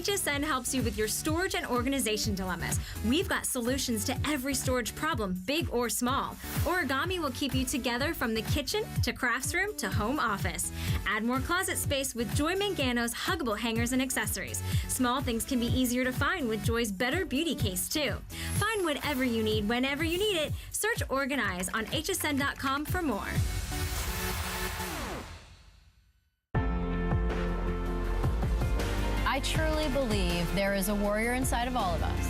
HSN helps you with your storage and organization dilemmas. We've got solutions to every storage problem, big or small. Origami will keep you together from the kitchen to crafts room to home office. Add more closet space with Joy Mangano's huggable hangers and accessories. Small things can be easier to find with Joy's Better Beauty Case, too. Find whatever you need whenever you need it. Search Organize on hsn.com for more. I truly believe there is a warrior inside of all of us.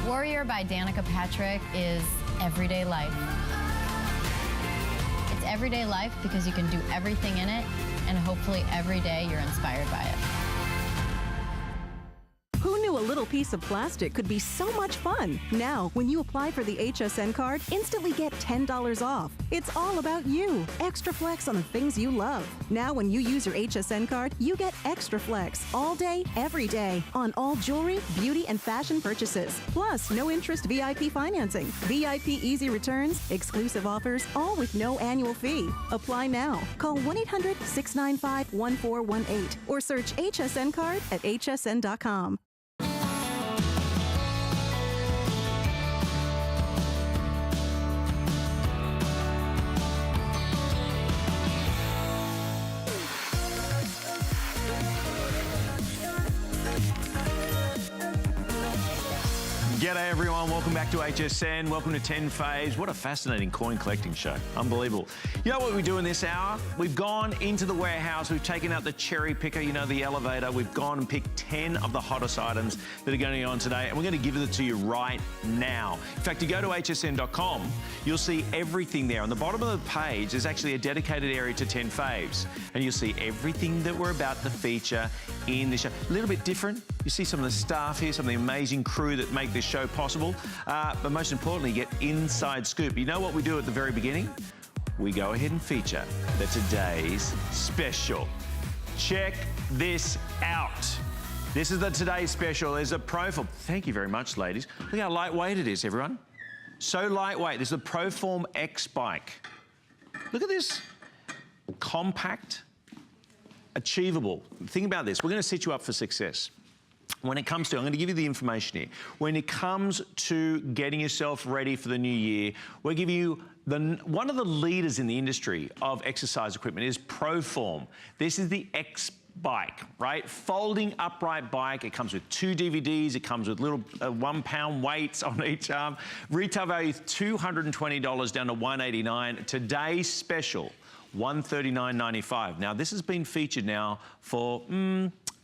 Warrior by Danica Patrick is everyday life. It's everyday life because you can do everything in it, and hopefully every day you're inspired by it. Who knew a little piece of plastic could be so much fun? Now, when you apply for the HSN card, instantly get $10 off. It's all about you. Extra flex on the things you love. Now, when you use your HSN card, you get extra flex all day, every day on all jewelry, beauty, and fashion purchases. Plus, no interest VIP financing, VIP easy returns, exclusive offers, all with no annual fee. Apply now. Call 1-800-695-1418 or search HSN card at hsn.com. G'day everyone, welcome back to HSN, welcome to 10 Faves. What a fascinating coin collecting show, unbelievable. You know what we do in this hour? We've gone into the warehouse, we've taken out the cherry picker, you know, the elevator, we've gone and picked 10 of the hottest items that are going on today, and we're going to give it to you right now. In fact, you go to hsn.com, you'll see everything there. On the bottom of the page, there's actually a dedicated area to 10 Faves, and you'll see everything that we're about to feature in this show. A little bit different. You see some of the staff here, some of the amazing crew that make this show possible, but most importantly, get inside scoop. You know what we do at the very beginning? We go ahead and feature the today's special. Check this out. This is the today's special. There's a Proform. Thank you very much, ladies. Look how lightweight it is, everyone. So lightweight. This is a Proform X bike. Look at this. Compact, achievable. Think about this. We're going to set you up for success. When it comes to, I'm going to give you the information here. When it comes to getting yourself ready for the new year, we'll give you one of the leaders in the industry of exercise equipment is Proform. This is the X bike, right? Folding upright bike. It comes with 2 DVDs. It comes with little 1 pound weights on each arm. Retail value is $220 down to $189. Today's special, $139.95. Now, this has been featured now for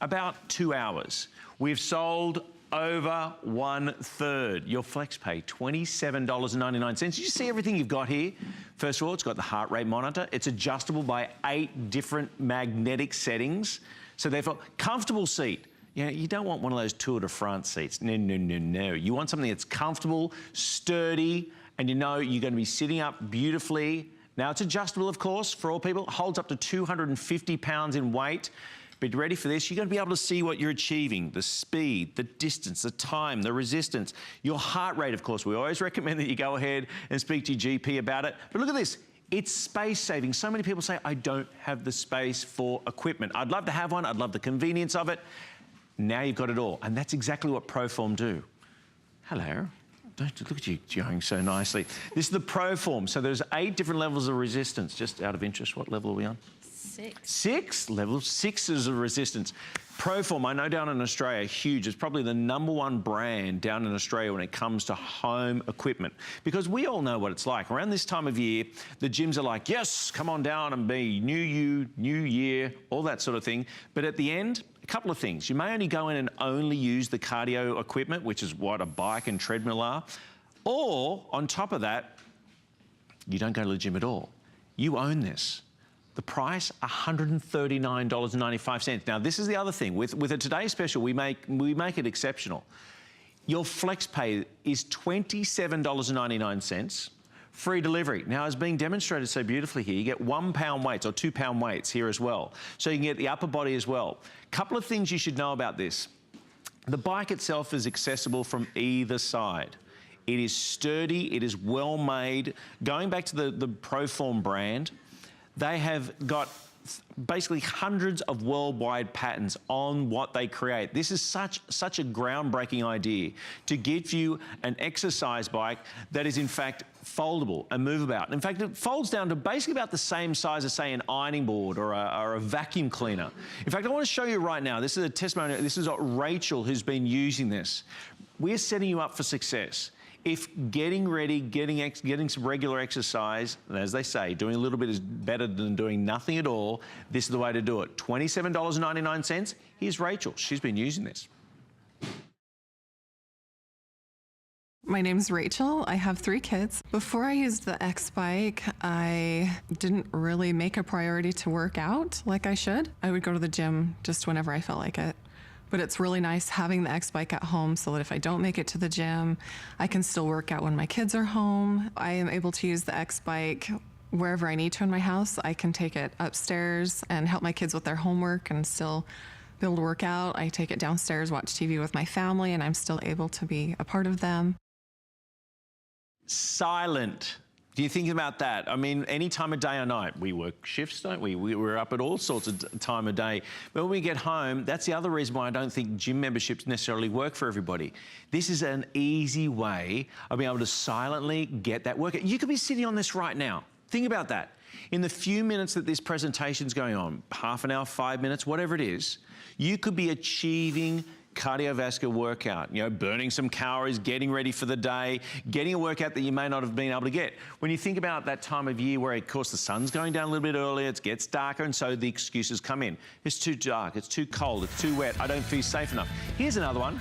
about 2 hours. We've sold over 1/3. Your flex pay, $27.99. You see everything you've got here? First of all, it's got the heart rate monitor. It's adjustable by 8 different magnetic settings. So therefore, comfortable seat. You know, you don't want one of those Tour de France seats. No, no, no, no. You want something that's comfortable, sturdy, and you know you're going to be sitting up beautifully. Now, it's adjustable, of course, for all people. It holds up to 250 pounds in weight. But ready for this? You're going to be able to see what you're achieving, the speed, the distance, the time, the resistance, your heart rate, of course. We always recommend that you go ahead and speak to your GP about it. But look at this. It's space saving. So many people say, I don't have the space for equipment. I'd love to have one. I'd love the convenience of it. Now you've got it all. And that's exactly what Proform do. Hello. Look at you going so nicely. This is the Proform. So there's 8 different levels of resistance. Just out of interest, what level are we on? 6. 6? Level 6 is of resistance. Proform, I know down in Australia, huge. It's probably the #1 brand down in Australia when it comes to home equipment. Because we all know what it's like. Around this time of year, the gyms are like, yes, come on down and be new you, new year, all that sort of thing. But at the end, a couple of things. You may only go in and only use the cardio equipment, which is what a bike and treadmill are. Or, on top of that, you don't go to the gym at all. You own this. The price, $139.95. Now, this is the other thing. With a Today Special, we make it exceptional. Your flex pay is $27.99, free delivery. Now, as being demonstrated so beautifully here, you get 1 pound weights or 2 pound weights here as well. So you can get the upper body as well. Couple of things you should know about this. The bike itself is accessible from either side. It is sturdy, it is well made. Going back to the Proform brand, they have got basically hundreds of worldwide patents on what they create. This is such a groundbreaking idea to give you an exercise bike that is in fact foldable and move about. In fact, it folds down to basically about the same size as, say, an ironing board or a vacuum cleaner. In fact, I want to show you right now, this is a testimony, this is Rachel who's been using this. We're setting you up for success. If getting ready, getting some regular exercise, and as they say, doing a little bit is better than doing nothing at all, this is the way to do it. $27.99. Here's Rachel. She's been using this. My name's Rachel. I have 3 kids. Before I used the X-Bike, I didn't really make a priority to work out like I should. I would go to the gym just whenever I felt like it. But it's really nice having the X-Bike at home so that if I don't make it to the gym, I can still work out when my kids are home. I am able to use the X-Bike wherever I need to in my house. I can take it upstairs and help my kids with their homework and still be able to work out. I take it downstairs, watch TV with my family, and I'm still able to be a part of them. Silent. Do you think about that? I mean, any time of day or night, we work shifts, don't we? We're up at all sorts of time of day. But when we get home, that's the other reason why I don't think gym memberships necessarily work for everybody. This is an easy way of being able to silently get that workout. You could be sitting on this right now. Think about that. In the few minutes that this presentation's going on, half an hour, 5 minutes, whatever it is, you could be achieving cardiovascular workout, you know, burning some calories, getting ready for the day, getting a workout that you may not have been able to get. When you think about that time of year where, of course, the sun's going down a little bit earlier, it gets darker, and so the excuses come in. It's too dark, it's too cold, it's too wet, I don't feel safe enough. Here's another one.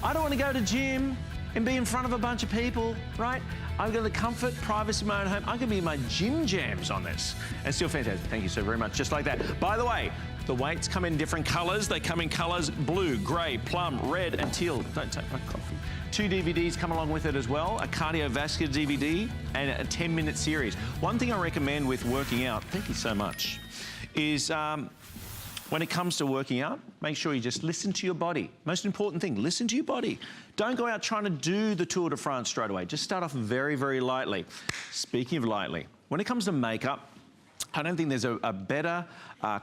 I don't want to go to gym and be in front of a bunch of people, right? I've got the comfort, privacy of my own home. I'm going to be in my gym jams on this. And still fantastic. Thank you so very much. Just like that. By the way, the weights come in different colours. They come in colours blue, grey, plum, red and teal. Don't take my coffee. 2 DVDs come along with it as well, a cardiovascular DVD and a 10-minute series. One thing I recommend with working out, thank you so much, is when it comes to working out, make sure you just listen to your body. Most important thing, listen to your body. Don't go out trying to do the Tour de France straight away. Just start off very, very lightly. Speaking of lightly, when it comes to makeup, I don't think there's a better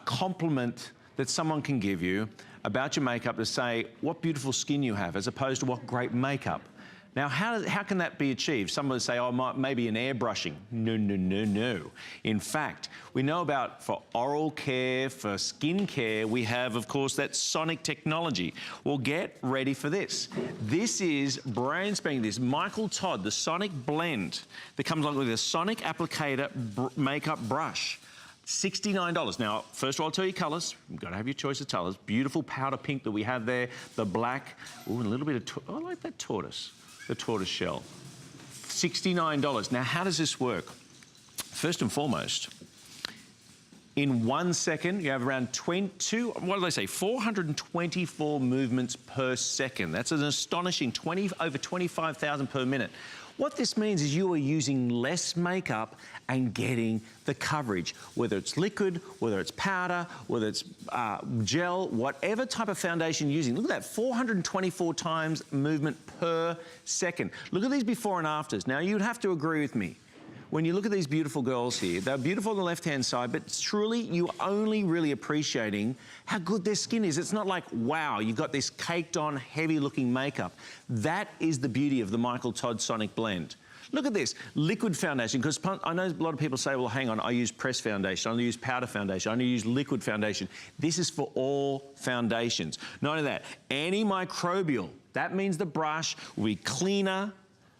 compliment that someone can give you about your makeup to say what beautiful skin you have as opposed to what great makeup. Now, how can that be achieved? Some would say, oh, maybe an airbrushing. No, no, no, no. In fact, we know about for oral care, for skin care, we have, of course, that sonic technology. Well, get ready for this. This is brand spanking, this Michael Todd, the Sonic Blend that comes along with a sonic applicator makeup brush. $69. Now, first of all, I'll tell you colours. You've got to have your choice of colours. Beautiful powder pink that we have there, the black. Ooh, and a little bit of, I like that tortoise. The tortoise shell. $69. Now, how does this work? First and foremost, in 1 second, you have around 424 movements per second. That's an astonishing over 25,000 per minute. What this means is you are using less makeup and getting the coverage, whether it's liquid, whether it's powder, whether it's gel, whatever type of foundation you're using. Look at that, 424 times movement per second. Look at these before and afters. Now, you'd have to agree with me. When you look at these beautiful girls here, they're beautiful on the left-hand side, but truly, you're only really appreciating how good their skin is. It's not like, wow, you've got this caked-on, heavy-looking makeup. That is the beauty of the Michael Todd Sonic Blend. Look at this, liquid foundation, because I know a lot of people say, well, hang on, I use press foundation, I only use powder foundation, I only use liquid foundation. This is for all foundations. Not only that, antimicrobial. That means the brush will be cleaner,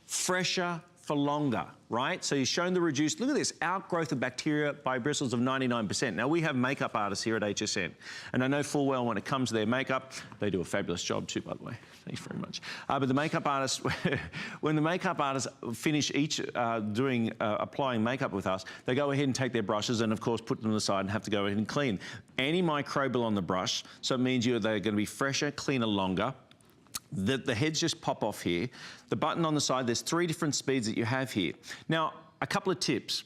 fresher, for longer, right? So you're showing the reduced, look at this, outgrowth of bacteria by bristles of 99%. Now, we have makeup artists here at HSN, and I know full well when it comes to their makeup, they do a fabulous job too, by the way. Thanks very much. But the makeup artists, when the makeup artists finish each applying makeup with us, they go ahead and take their brushes and, of course, put them aside and have to go ahead and clean. Antimicrobial on the brush, so it means they're going to be fresher, cleaner, longer. The heads just pop off here. The button on the side, there's 3 different speeds that you have here. Now, a couple of tips.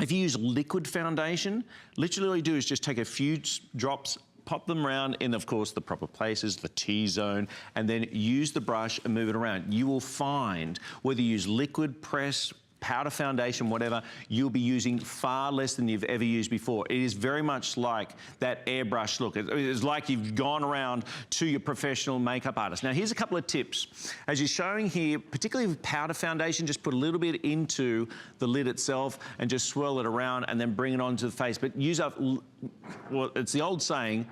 If you use liquid foundation, literally all you do is just take a few drops, pop them around in, of course, the proper places, the T-zone, and then use the brush and move it around. You will find, whether you use liquid, press, powder foundation, whatever, you'll be using far less than you've ever used before. It is very much like that airbrush look. It's like you've gone around to your professional makeup artist. Now, here's a couple of tips. As you're showing here, particularly with powder foundation, just put a little bit into the lid itself and just swirl it around and then bring it onto the face. But use up, well, it's the old saying,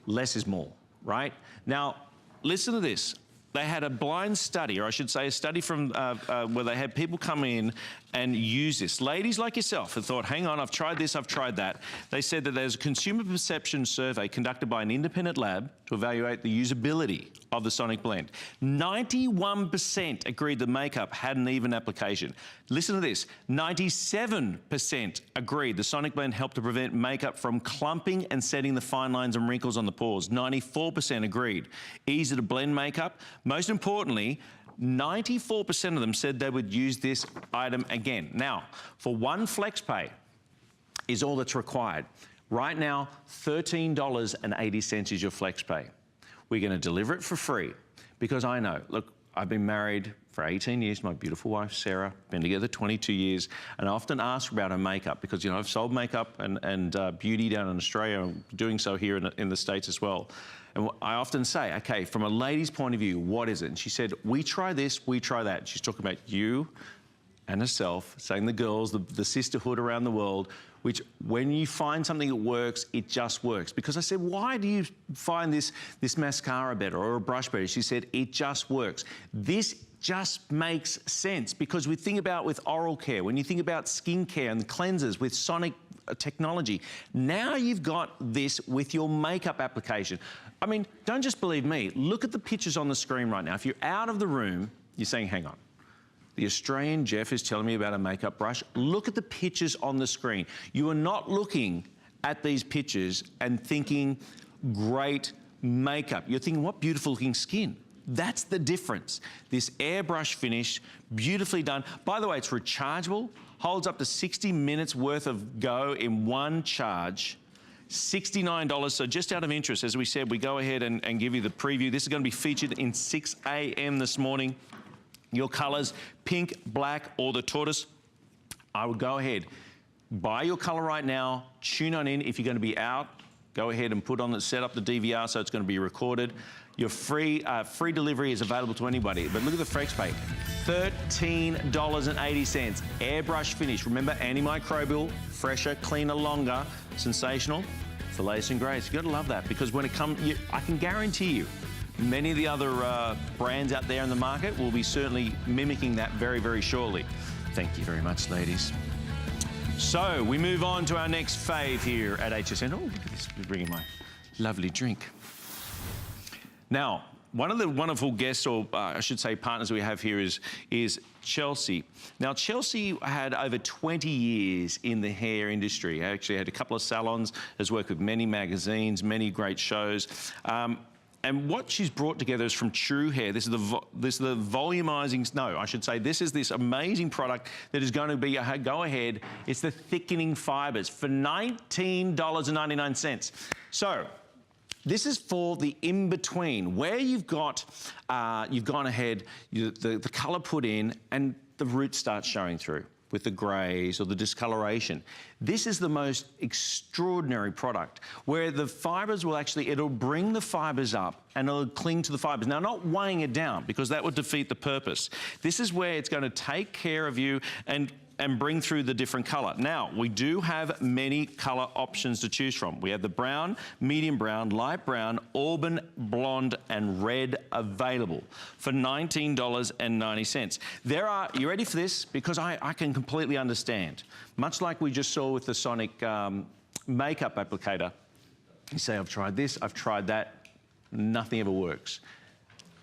less is more, right? Now, listen to this. They had a blind study, or I should say a study from where they had people come in and use this. Ladies like yourself have thought, hang on, I've tried this, I've tried that. They said that there's a consumer perception survey conducted by an independent lab to evaluate the usability of the Sonic Blend. 91% agreed the makeup had an even application. Listen to this, 97% agreed the Sonic Blend helped to prevent makeup from clumping and setting the fine lines and wrinkles on the pores. 94% agreed. Easy to blend makeup. Most importantly, 94% of them said they would use this item again. Now, for one FlexPay is all that's required. Right now, $13.80 is your FlexPay. We're going to deliver it for free because I know, look, I've been married for 18 years, my beautiful wife, Sarah, been together 22 years, and I often ask about her makeup because, you know, I've sold makeup and beauty down in Australia, and doing so here in the States as well. And I often say, okay, from a lady's point of view, what is it? And she said, we try this, we try that. She's talking about you and herself, saying the girls, the sisterhood around the world, which when you find something that works, it just works. Because I said, why do you find this mascara better or a brush better? She said, it just works. This just makes sense because we think about with oral care, when you think about skincare and cleansers with Sonic technology, now you've got this with your makeup application. I mean, don't just believe me. Look at the pictures on the screen right now. If you're out of the room, you're saying, hang on. The Australian Jeff is telling me about a makeup brush. Look at the pictures on the screen. You are not looking at these pictures and thinking, great makeup. You're thinking, what beautiful looking skin. That's the difference. This airbrush finish, beautifully done. By the way, it's rechargeable, holds up to 60 minutes worth of go in one charge. $69. So just out of interest, as we said, we go ahead and give you the preview. This is going to be featured in 6 a.m. this morning. Your colors, pink, black, or the tortoise. I would go ahead, buy your color right now, tune on in. If you're going to be out, go ahead and set up the DVR so it's going to be recorded. Your free delivery is available to anybody. But look at the FlexPay, $13.80. Airbrush finish. Remember, antimicrobial, fresher, cleaner, longer, sensational. It's the latest and greatest. You've got to love that because when it comes, I can guarantee you, many of the other brands out there in the market will be certainly mimicking that very, very shortly. Thank you very much, ladies. So we move on to our next fave here at HSN. Oh, look at this, bringing my lovely drink. Now, one of the wonderful guests, or I should say partners we have here is Chelsea. Now, Chelsea had over 20 years in the hair industry. Actually had a couple of salons, has worked with many magazines, many great shows. And what she's brought together is from True Hair. This is the volumizing, no, I should say, this is this amazing product that is going to be a go ahead. It's the thickening fibers for $19.99. So, this is for the in-between, where you've gone ahead, the colour put in, and the roots start showing through with the greys or the discoloration. This is the most extraordinary product where the fibres will actually, it'll bring the fibres up and it'll cling to the fibres. Now, not weighing it down because that would defeat the purpose. This is where it's going to take care of you and bring through the different colour. Now, we do have many colour options to choose from. We have the brown, medium brown, light brown, auburn, blonde, and red available for $19.90. There are, you ready for this? Because I can completely understand. Much like we just saw with the Sonic makeup applicator, you say, I've tried this, I've tried that, nothing ever works.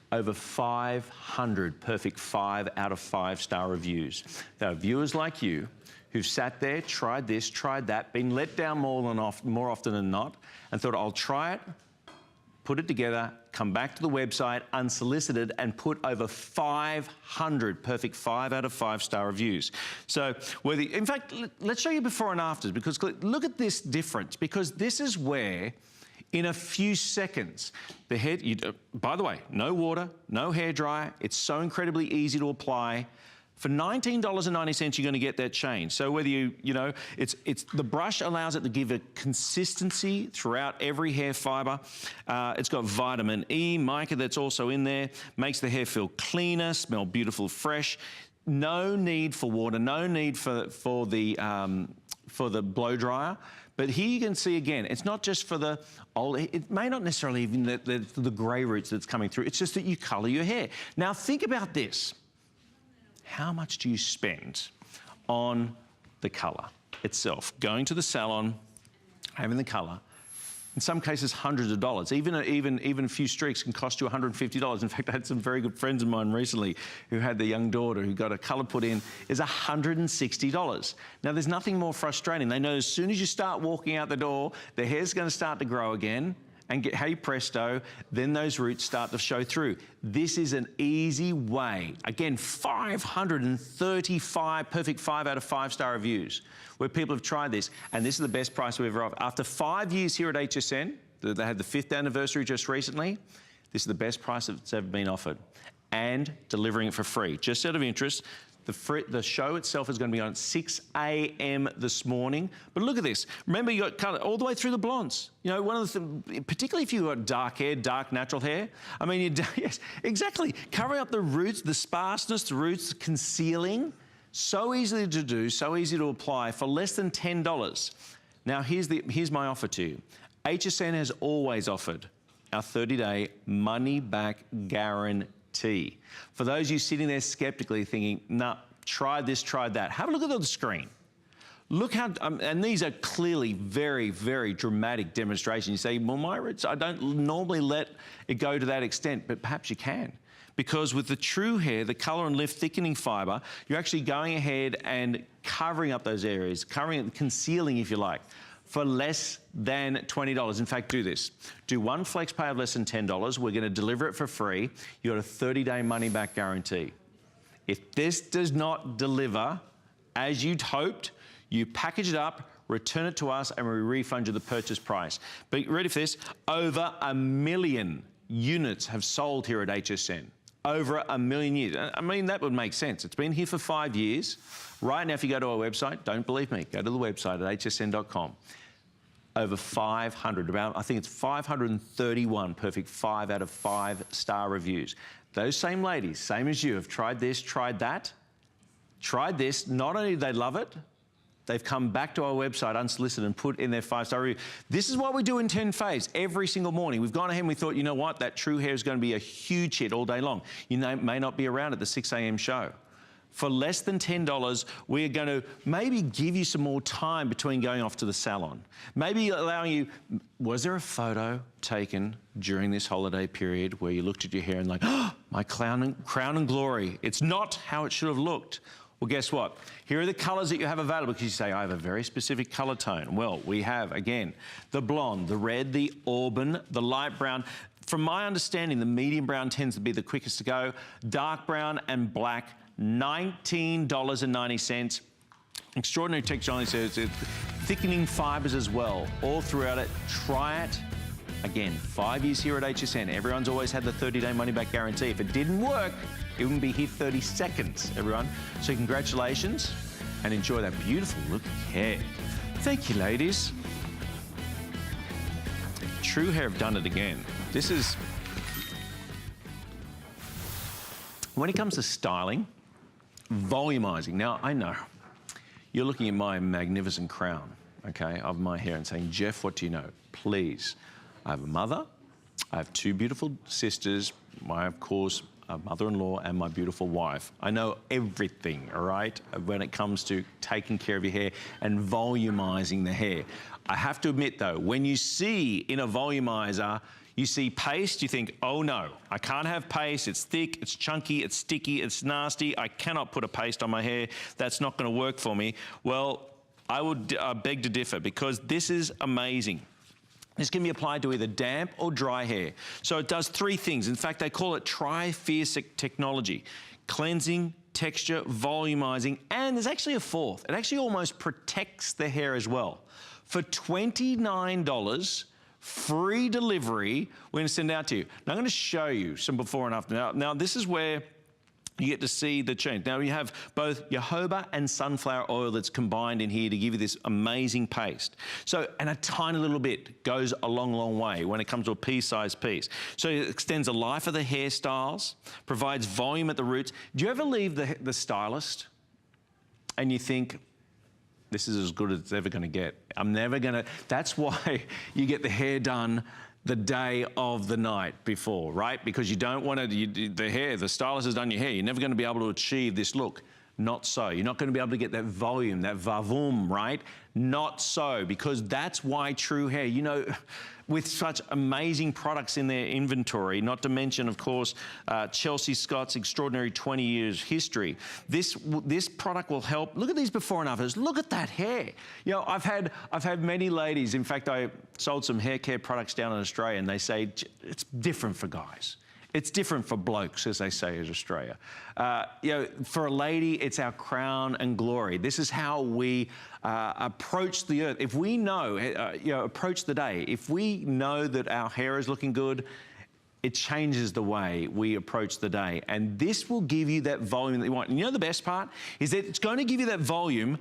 Over 500 perfect 5 out of 5-star reviews. There are viewers like you who've sat there, tried this, tried that, been let down more often than not, and thought, I'll try it, put it together, come back to the website unsolicited, and put over 500 perfect 5 out of 5-star reviews. So, in fact, let's show you before and afters, because look at this difference, because this is where In a few seconds, the hair, by the way, no water, no hair dryer. It's so incredibly easy to apply. For $19.90, you're going to get that change. So whether the brush allows it to give a consistency throughout every hair fiber. It's got vitamin E, mica that's also in there, makes the hair feel cleaner, smell beautiful, fresh. No need for water, no need for the blow dryer. But here you can see again, it's not just for the old, it may not necessarily even the grey roots that's coming through, it's just that you colour your hair. Now think about this. How much do you spend on the colour itself? Going to the salon, having the colour, in some cases hundreds of dollars. Even a few streaks can cost you $150. In fact, I had some very good friends of mine recently who had their young daughter who got a colour put in, is $160. Now there's nothing more frustrating. They know as soon as you start walking out the door, the hair's going to start to grow again, and get, hey presto, then those roots start to show through. This is an easy way. Again, 535 perfect 5 out of 5-star reviews where people have tried this, and this is the best price we've ever offered. After 5 years here at HSN, they had the 5th anniversary just recently, this is the best price that's ever been offered, and delivering it for free. Just out of interest, the show itself is going to be on at 6 a.m. this morning. But look at this. Remember, you got colour all the way through the blondes. You know, one of the things, particularly if you've got dark hair, dark natural hair. I mean, yes, exactly. Covering up the roots, the sparseness, the roots, concealing. So easy to do, so easy to apply for less than $10. Now, here's my offer to you. HSN has always offered our 30-day money-back guarantee. For those of you sitting there skeptically thinking, nah, try this, try that, have a look at the screen. Look how, and these are clearly very, very dramatic demonstrations. You say, well, my roots, I don't normally let it go to that extent, but perhaps you can. Because with the True Hair, the Colour and Lift thickening fibre, you're actually going ahead and covering up those areas, concealing, if you like, for less than $20. In fact, do this. Do one flex pay of less than $10. We're going to deliver it for free. You've got a 30-day money-back guarantee. If this does not deliver as you'd hoped, you package it up, return it to us, and we refund you the purchase price. But ready for this? Over 1 million units have sold here at HSN. Over 1 million years. I mean, that would make sense. It's been here for 5 years. Right now, if you go to our website, don't believe me, go to the website at hsn.com. Over 500, I think it's 531 perfect 5 out of 5-star reviews. Those same ladies, same as you, have tried this, tried that, tried this. Not only do they love it, they've come back to our website unsolicited and put in their 5-star review. This is what we do in 10 Faves every single morning. We've gone ahead and we thought, you know what, that True Hair is going to be a huge hit all day long. You may not be around at the 6 a.m. show. For less than $10, we're going to maybe give you some more time between going off to the salon. Maybe allowing you, was there a photo taken during this holiday period where you looked at your hair and like, oh, my crown and glory. It's not how it should have looked. Well, guess what? Here are the colours that you have available, because you say, I have a very specific colour tone. Well, we have, again, the blonde, the red, the auburn, the light brown. From my understanding, the medium brown tends to be the quickest to go. Dark brown and black, $19.90. Extraordinary technology, it's thickening fibres as well, all throughout it. Try it. Again, 5 years here at HSN. Everyone's always had the 30-day money-back guarantee. If it didn't work, it wouldn't be here 30 seconds, everyone. So congratulations and enjoy that beautiful looking hair. Thank you, ladies. True Hair have done it again. This is, when it comes to styling, volumizing. Now, I know you're looking at my magnificent crown, okay, of my hair and saying, Jeff, what do you know? Please. I have a mother, I have 2 beautiful sisters, of course, a mother-in-law and my beautiful wife. I know everything, all right, when it comes to taking care of your hair and volumizing the hair. I have to admit, though, when you see in a volumizer, you see paste, you think, oh no, I can't have paste, it's thick, it's chunky, it's sticky, it's nasty, I cannot put a paste on my hair, that's not gonna work for me. Well, I would beg to differ, because this is amazing. This can be applied to either damp or dry hair. So it does 3 things. In fact, they call it Tri-Fierce technology. Cleansing, texture, volumizing, and there's actually a 4th. It actually almost protects the hair as well. For $29 free delivery we're going to send out to you. Now, I'm going to show you some before and after. Now this is where you get to see the change. Now, you have both jojoba and sunflower oil that's combined in here to give you this amazing paste. So, and a tiny little bit goes a long, long way when it comes to a pea-sized piece. So it extends the life of the hairstyles, provides volume at the roots. Do you ever leave the stylist and you think, this is as good as it's ever going to get? I'm never going to... That's why you get the hair done the day of the night before, right? Because you don't want to, the stylist has done your hair. You're never going to be able to achieve this look. Not so. You're not going to be able to get that volume, that vavoom, right? Not so, because that's why True Hair, you know, with such amazing products in their inventory, not to mention, of course, Chelsea Scott's extraordinary 20 years history. This product will help. Look at these before and afters. Look at that hair. You know, I've had many ladies. In fact, I sold some hair care products down in Australia, and they say it's different for guys. It's different for blokes, as they say in Australia. You know, for a lady, it's our crown and glory. This is how we approach the earth. If we know, you know, approach the day. If we know that our hair is looking good, it changes the way we approach the day. And this will give you that volume that you want. And you know the best part is that it's going to give you that volume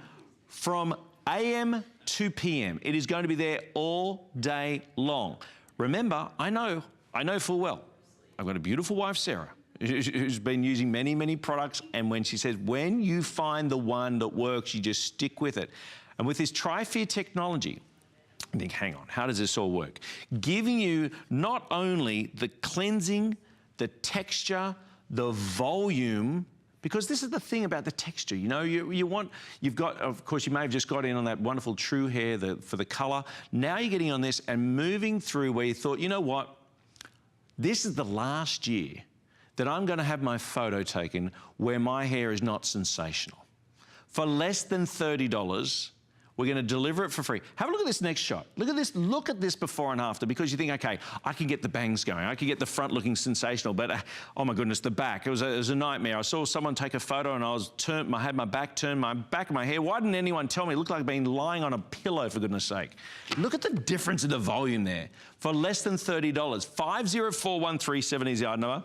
from AM to PM. It is going to be there all day long. Remember, I know full well, I've got a beautiful wife, Sarah, who's been using many, many products, and when she says, when you find the one that works, you just stick with it. And with this Tri-Fear technology, I think, hang on, how does this all work? Giving you not only the cleansing, the texture, the volume, because this is the thing about the texture, you know, you've got, of course, you may have just got in on that wonderful True Hair for the color. Now you're getting on this and moving through where you thought, you know what? This is the last year that I'm going to have my photo taken where my hair is not sensational. For less than $30, we're going to deliver it for free. Have a look at this next shot. Look at this before and after, because you think, okay, I can get the bangs going. I can get the front looking sensational, but oh my goodness, the back. It was a nightmare. I saw someone take a photo and I had my back turned, my back of my hair. Why didn't anyone tell me? It looked like I'd been lying on a pillow, for goodness sake. Look at the difference in the volume there. For less than $30, 504137 is the item number.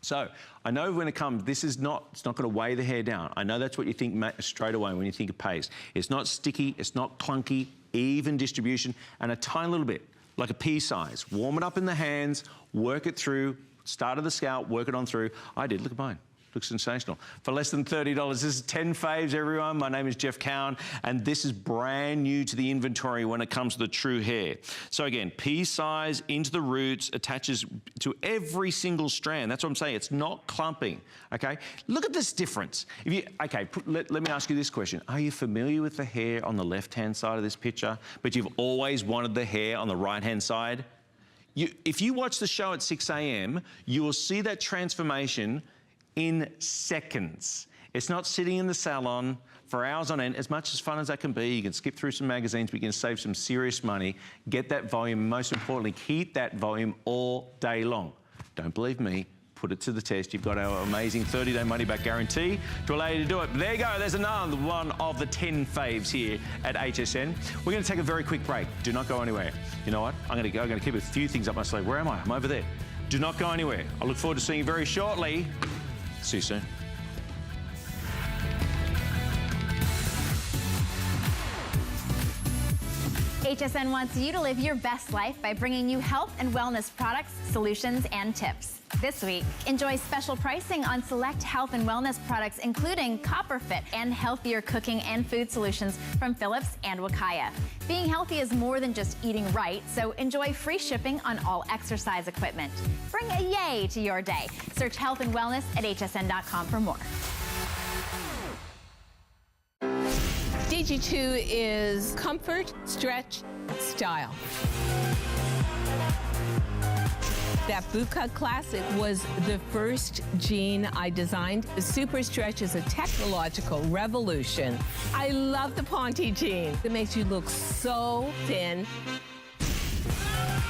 So I know when it comes, it's not going to weigh the hair down. I know that's what you think straight away when you think of paste. It's not sticky, it's not clunky, even distribution, and a tiny little bit, like a pea size. Warm it up in the hands, work it through, start at the scalp, work it on through. I did, look at mine. Looks sensational. For less than $30, this is 10 faves, everyone. My name is Jeff Cowan, and this is brand new to the inventory when it comes to the True Hair. So again, pea size into the roots, attaches to every single strand. That's what I'm saying. It's not clumping, okay? Look at this difference. Let me ask you this question. Are you familiar with the hair on the left-hand side of this picture, but you've always wanted the hair on the right-hand side? If you watch the show at 6 a.m., you will see that transformation in seconds. It's not sitting in the salon for hours on end. As much as fun as that can be, you can skip through some magazines, we can save some serious money, get that volume, most importantly, keep that volume all day long. Don't believe me? Put it to the test. You've got our amazing 30-day money-back guarantee to allow you to do it. There you go. There's another one of the 10 faves here at HSN. We're going to take a very quick break. Do not go anywhere. You know what? I'm going to keep a few things up my sleeve. Where am I? I'm over there. Do not go anywhere. I look forward to seeing you very shortly. See you soon. HSN wants you to live your best life by bringing you health and wellness products, solutions, and tips. This week, enjoy special pricing on select health and wellness products, including CopperFit and healthier cooking and food solutions from Philips and Wakaya. Being healthy is more than just eating right, so enjoy free shipping on all exercise equipment. Bring a yay to your day. Search health and wellness at hsn.com for more. DG2 is comfort, stretch, style. That Bootcut Classic was the first jean I designed. The Super Stretch is a technological revolution. I love the Ponte jean. It makes you look so thin.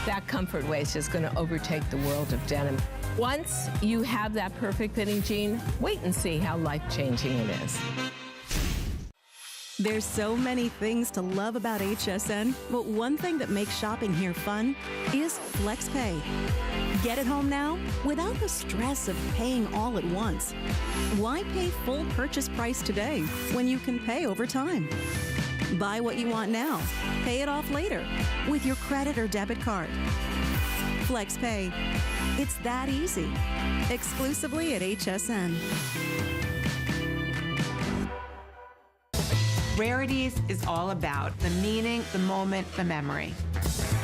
That comfort waist is going to overtake the world of denim. Once you have that perfect fitting jean, wait and see how life-changing it is. There's so many things to love about HSN, but one thing that makes shopping here fun is FlexPay. Get it home now without the stress of paying all at once. Why pay full purchase price today when you can pay over time? Buy what you want now, pay it off later with your credit or debit card. FlexPay. It's that easy. Exclusively at HSN. Rarities is all about the meaning, the moment, the memory.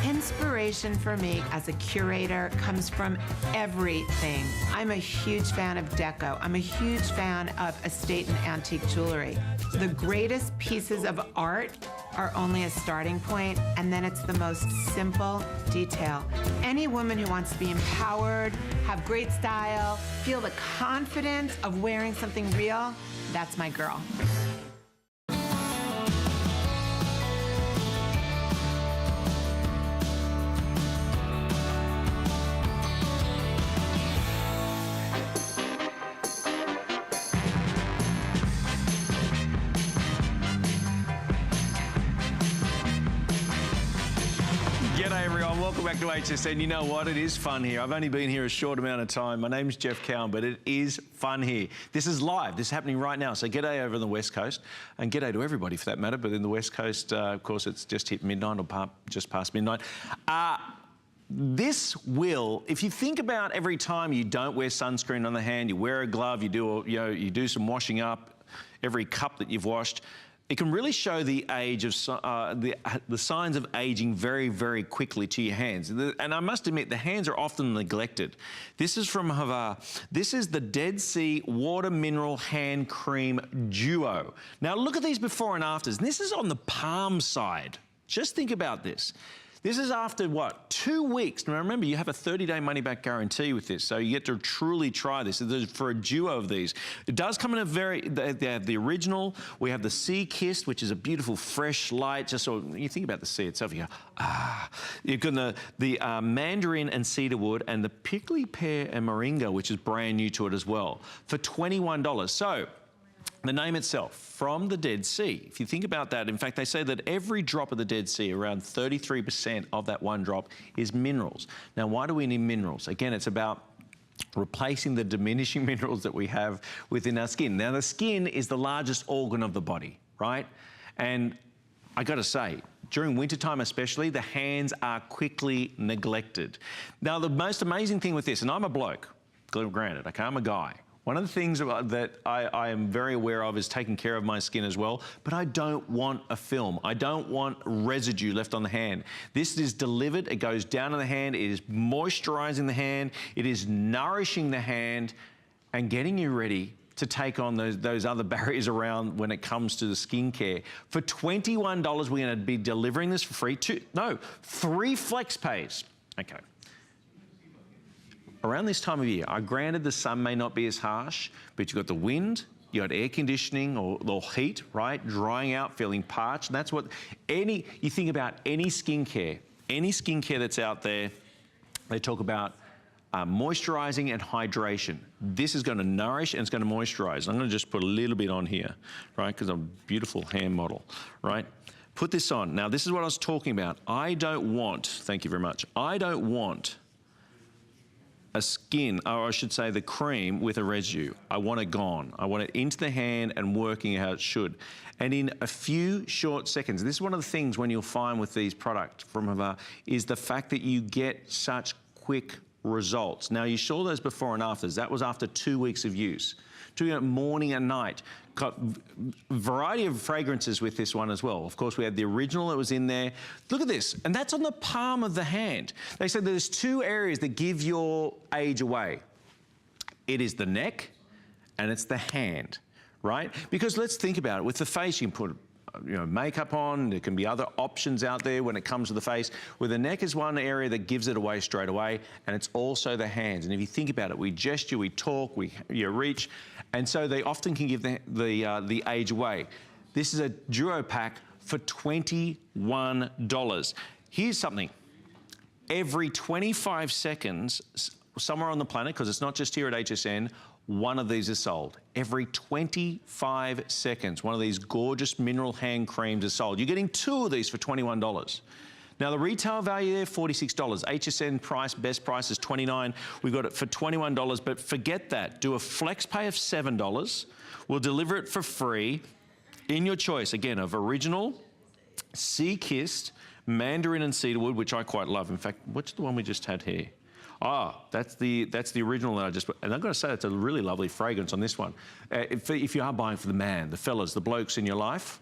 Inspiration for me as a curator comes from everything. I'm a huge fan of deco. I'm a huge fan of estate and antique jewelry. The greatest pieces of art are only a starting point, and then it's the most simple detail. Any woman who wants to be empowered, have great style, feel the confidence of wearing something real, that's my girl. G'day everyone, welcome back to HSN. You know what, it is fun here. I've only been here a short amount of time. My name's Jeff Cowan, but it is fun here. This is live, this is happening right now. So g'day over on the West Coast, and g'day to everybody for that matter, but in the West Coast, of course, it's just hit midnight or just past midnight. This will, if you think about every time you don't wear sunscreen on the hand, you wear a glove, you do some washing up, every cup that you've washed, it can really show the age of the signs of aging very, very quickly to your hands. And I must admit, the hands are often neglected. This is from Havar. This is the Dead Sea Water Mineral Hand Cream Duo. Now look at these before and afters. And this is on the palm side. Just think about this. This is after, what, 2 weeks. Now remember, you have a 30-day money-back guarantee with this, so you get to truly try this. For a duo of these. It does come in they have the original, we have the Sea Kissed, which is a beautiful, fresh light. Just so you think about the sea itself, you go, ah. You've got the mandarin and cedarwood, and the prickly pear and moringa, which is brand new to it as well, for $21. So, the name itself, from the Dead Sea. If you think about that, in fact, they say that every drop of the Dead Sea, around 33% of that one drop, is minerals. Now, why do we need minerals? Again, it's about replacing the diminishing minerals that we have within our skin. Now, the skin is the largest organ of the body, right? And I gotta say, during wintertime especially, the hands are quickly neglected. Now, the most amazing thing with this, and I'm a bloke, granted, okay, I'm a guy. One of the things that I am very aware of is taking care of my skin as well, but I don't want a film. I don't want residue left on the hand. This is delivered, it goes down in the hand, it is moisturizing the hand, it is nourishing the hand, and getting you ready to take on those other barriers around when it comes to the skincare. For $21, we're gonna be delivering this for free. 3 FlexPays. Okay. Around this time of year, granted the sun may not be as harsh, but you've got the wind, you've got air conditioning or heat, right? Drying out, feeling parched. And that's what you think about any skincare that's out there, they talk about moisturizing and hydration. This is going to nourish and it's going to moisturize. I'm going to just put a little bit on here, right? Because I'm a beautiful hand model, right? Put this on. Now, this is what I was talking about. Thank you very much. I don't want a skin, or I should say the cream with a residue. I want it gone. I want it into the hand and working how it should. And in a few short seconds, this is one of the things when you'll find with these products from Havar, is the fact that you get such quick results. Now you saw those before and afters. That was after 2 weeks of use. Doing it morning and night. Got a variety of fragrances with this one as well. Of course, we had the original that was in there. Look at this, and that's on the palm of the hand. They said there's 2 areas that give your age away. It is the neck and it's the hand, right? Because let's think about it. With the face, you can put makeup on, there can be other options out there when it comes to the face. Where the neck is one area that gives it away straight away, and it's also the hands. And if you think about it, we gesture, we talk, you reach, and so they often can give the age away. This is a duo pack for $21. Here's something. Every 25 seconds, somewhere on the planet, because it's not just here at HSN, one of these is sold. Every 25 seconds, one of these gorgeous mineral hand creams is sold. You're getting 2 of these for $21. Now, the retail value there, $46. HSN price, best price is $29. We've got it for $21, but forget that. Do a flex pay of $7. We'll deliver it for free in your choice, again, of original, sea-kissed, mandarin and cedarwood, which I quite love. In fact, what's the one we just had here? Ah, that's the original that I just put. And I've got to say, it's a really lovely fragrance on this one. If you are buying for the man, the fellas, the blokes in your life,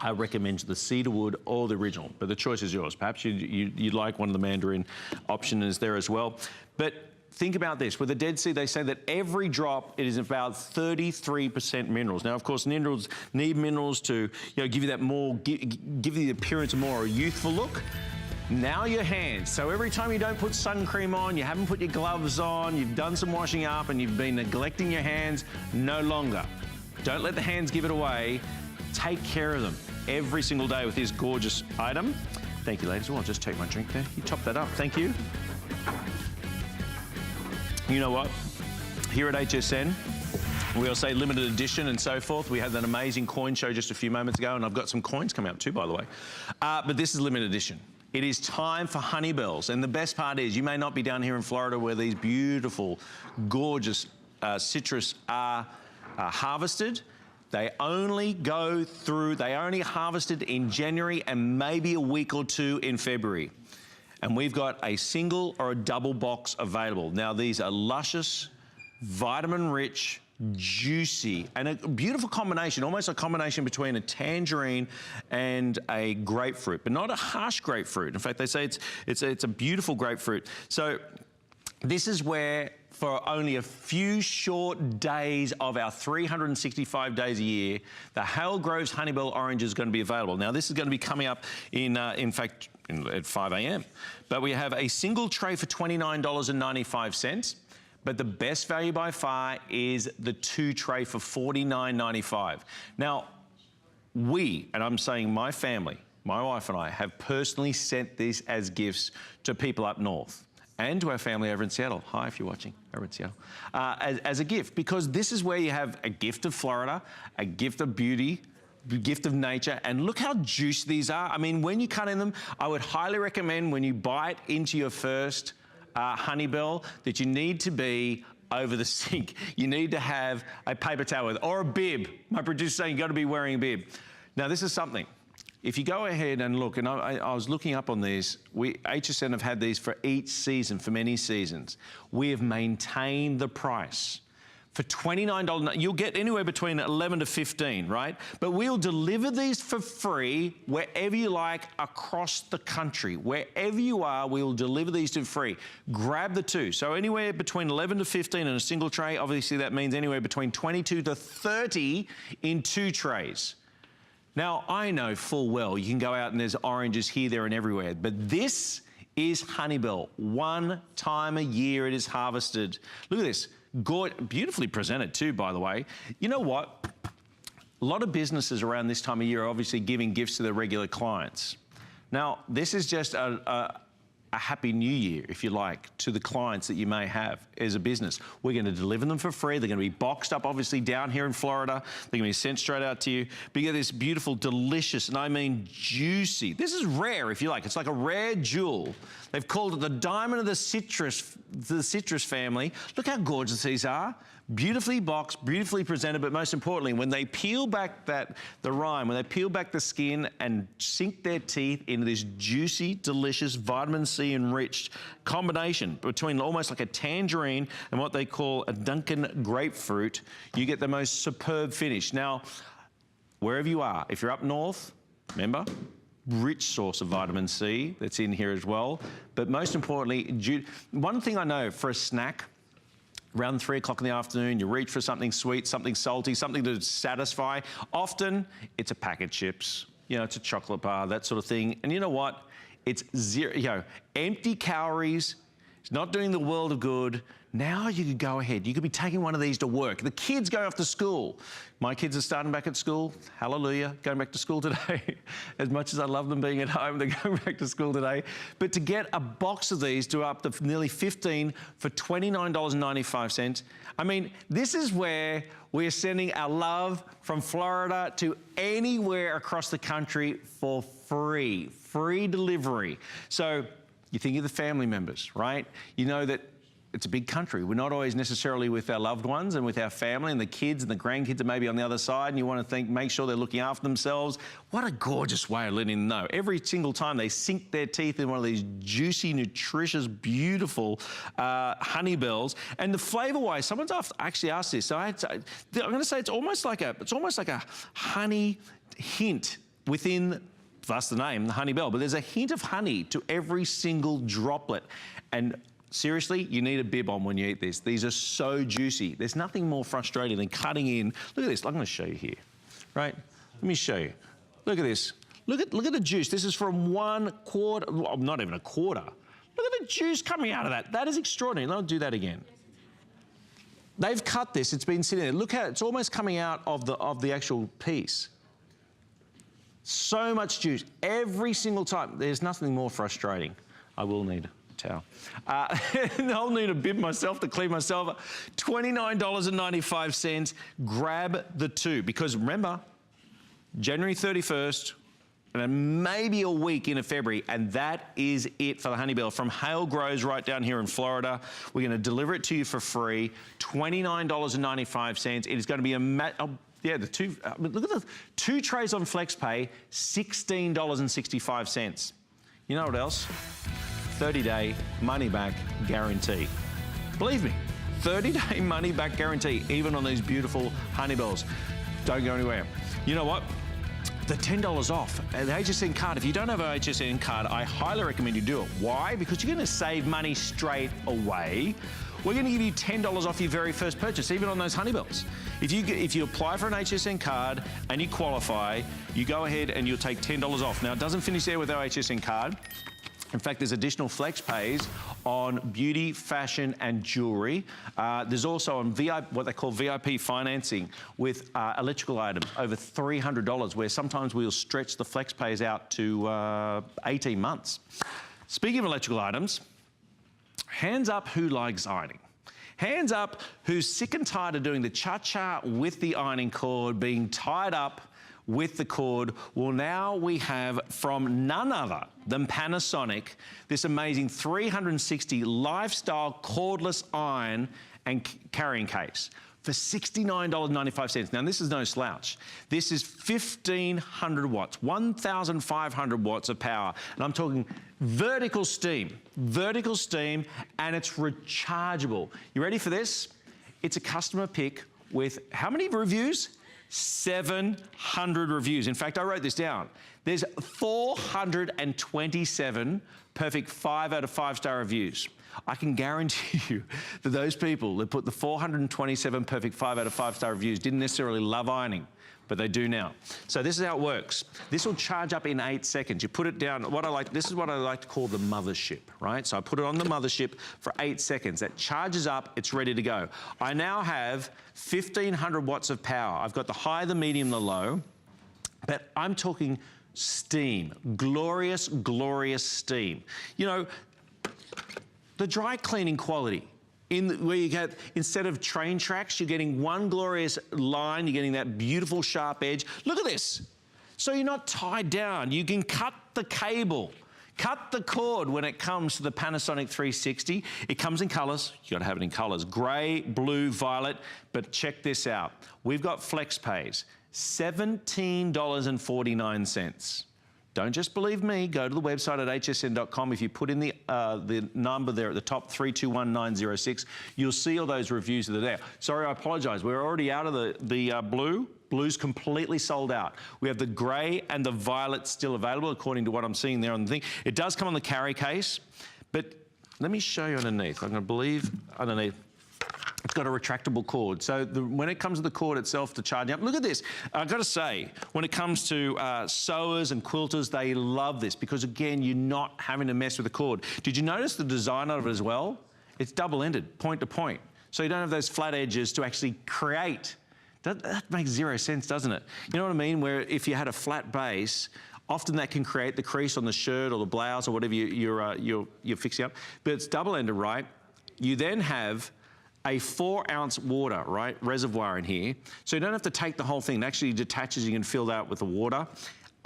I recommend the cedarwood or the original, but the choice is yours. Perhaps you'd like one of the mandarin option is there as well. But think about this. With the Dead Sea, they say that every drop, it is about 33% minerals. Now, of course, minerals need minerals to give you that more, give you the appearance of more a youthful look. Now your hands. So every time you don't put sun cream on, you haven't put your gloves on, you've done some washing up and you've been neglecting your hands, no longer. Don't let the hands give it away. Take care of them every single day with this gorgeous item. Thank you, ladies. Well, I'll just take my drink there. You top that up. Thank you. You know what? Here at HSN, we all say limited edition and so forth. We had that amazing coin show just a few moments ago, and I've got some coins coming up too, by the way. But this is limited edition. It is time for Honeybells, and the best part is you may not be down here in Florida where these beautiful, gorgeous citrus are harvested. They only harvested in January and maybe a week or 2 in February. And we've got a single or a double box available. Now, these are luscious, vitamin-rich, juicy, and a beautiful combination, almost a combination between a tangerine and a grapefruit, but not a harsh grapefruit. In fact, they say it's a beautiful grapefruit. So this is where, for only a few short days of our 365 days a year, the Hale Groves Honeybell Orange is going to be available. Now, this is going to be coming up in fact, at 5 a.m. But we have a single tray for $29.95. But the best value by far is the 2 tray for $49.95. Now, and I'm saying my family, my wife and I, have personally sent this as gifts to people up north and to our family over in Seattle. Hi, if you're watching, over in Seattle. As a gift, because this is where you have a gift of Florida, a gift of beauty, gift of nature, and look how juicy these are. I mean, when you cut in them, I would highly recommend when you bite into your first Honeybell that you need to be over the sink. You need to have a paper towel with, or a bib. My producer's saying you've got to be wearing a bib. Now, this is something. If you go ahead and look, and I was looking up on these, HSN have had these for each season, for many seasons. We have maintained the price. For $29, you'll get anywhere between 11 to 15, right? But we'll deliver these for free wherever you like across the country. Wherever you are, we'll deliver these for free. Grab the 2. So anywhere between 11 to 15 in a single tray. Obviously, that means anywhere between 22 to 30 in 2 trays. Now, I know full well you can go out and there's oranges here, there, and everywhere, but this is Honeybell. One time a year it is harvested. Look at this. Beautifully presented too, by the way. You know what? A lot of businesses around this time of year are obviously giving gifts to their regular clients. Now, this is just a happy new year, if you like, to the clients that you may have as a business. We're going to deliver them for free. They're going to be boxed up, obviously, down here in Florida. They're going to be sent straight out to you. But you get this beautiful, delicious, and I mean juicy. This is rare, if you like. It's like a rare jewel. They've called it the diamond of the citrus family. Look how gorgeous these are. Beautifully boxed, beautifully presented, but most importantly, when they peel back the rind, when they peel back the skin and sink their teeth into this juicy, delicious, vitamin C enriched combination between almost like a tangerine and what they call a Dunkin' grapefruit, you get the most superb finish. Now, wherever you are, if you're up north, remember, rich source of vitamin C that's in here as well. But most importantly, one thing I know for a snack, around 3 o'clock in the afternoon, you reach for something sweet, something salty, something to satisfy. Often, it's a pack of chips, it's a chocolate bar, that sort of thing. And you know what? It's zero, empty calories. It's not doing the world of good. Now you could go ahead. You could be taking one of these to work. The kids go off to school. My kids are starting back at school. Hallelujah, going back to school today. As much as I love them being at home, they're going back to school today. But to get a box of these to up to nearly 15 for $29.95, I mean, this is where we're sending our love from Florida to anywhere across the country for free delivery. So you think of the family members, right? You know that it's a big country. We're not always necessarily with our loved ones and with our family, and the kids and the grandkids are maybe on the other side, and you want to make sure they're looking after themselves. What a gorgeous way of letting them know. Every single time they sink their teeth in one of these juicy, nutritious, beautiful honey bells. And the flavor-wise, someone's actually asked this. So I'm going to say it's almost like a honey hint within. That's the name, the honey bell. But there's a hint of honey to every single droplet. And seriously, you need a bib on when you eat this. These are so juicy. There's nothing more frustrating than cutting in. Look at this. I'm going to show you here, right? Let me show you. Look at this. Look at the juice. This is from 1/4, well, not even a quarter. Look at the juice coming out of that. That is extraordinary. I'll do that again. They've cut this. It's been sitting there. Look how it's almost coming out of the actual piece. So much juice every single time. There's nothing more frustrating. I will need towel. I'll need a bib myself to clean myself up. $29.95. Grab the two, because remember, January 31st, and then maybe a week into February, and that is it for the Honey Bell. From Hale Grows right down here in Florida, we're going to deliver it to you for free. $29.95. It is going to be look at the 2 trays on FlexPay, $16.65. You know what else? 30-day money-back guarantee. Believe me, 30-day money-back guarantee, even on these beautiful honey bells. Don't go anywhere. You know what? The $10 off. The HSN card, if you don't have an HSN card, I highly recommend you do it. Why? Because you're going to save money straight away. We're going to give you $10 off your very first purchase, even on those honey bells. If you apply for an HSN card and you qualify, you go ahead and you'll take $10 off. Now, it doesn't finish there with our HSN card. In fact, there's additional flex pays on beauty, fashion, and jewelry. There's also on what they call VIP financing with electrical items, over $300, where sometimes we'll stretch the flex pays out to 18 months. Speaking of electrical items, hands up who likes ironing. Hands up who's sick and tired of doing the cha-cha with the ironing cord, being tied up with the cord. Well, now we have from none other than Panasonic this amazing 360 lifestyle cordless iron and carrying case for $69.95. Now, this is no slouch. This is 1,500 watts, 1,500 watts of power. And I'm talking vertical steam, and it's rechargeable. You ready for this? It's a customer pick with how many reviews? 700 reviews. In fact, I wrote this down. There's 427 perfect 5 out of 5-star reviews. I can guarantee you that those people that put the 427 perfect 5 out of 5-star reviews didn't necessarily love ironing, but they do now. So this is how it works. This will charge up in 8 seconds. You put it down. This is what I like to call the mothership, right? So I put it on the mothership for 8 seconds. That charges up. It's ready to go. I now have 1,500 watts of power. I've got the high, the medium, the low, but I'm talking steam. Glorious, glorious steam. You know, the dry cleaning quality. Where you get, instead of train tracks, you're getting one glorious line, you're getting that beautiful sharp edge. Look at this. So you're not tied down. You can cut the cable, cut the cord when it comes to the Panasonic 360. It comes in colors. You got to have it in colors. Gray, blue, violet. But check this out. We've got flex pays, $17.49. Don't just believe me. Go to the website at hsn.com. If you put in the number there at the top, 321906, you'll see all those reviews that are there. Sorry, I apologize. We're already out of the blue. Blue's completely sold out. We have the gray and the violet still available, according to what I'm seeing there on the thing. It does come on the carry case, but let me show you underneath. I'm going to believe underneath. It's got a retractable cord. So when it comes to the cord itself to charge up, look at this. I've got to say, when it comes to sewers and quilters, they love this because, again, you're not having to mess with the cord. Did you notice the design of it as well? It's double-ended, point to point. So you don't have those flat edges to actually create. That makes zero sense, doesn't it? You know what I mean? Where if you had a flat base, often that can create the crease on the shirt or the blouse or whatever you're fixing up. But it's double-ended, right? You then have a 4-ounce water, right, reservoir in here. So you don't have to take the whole thing. It actually detaches, you can fill that with the water.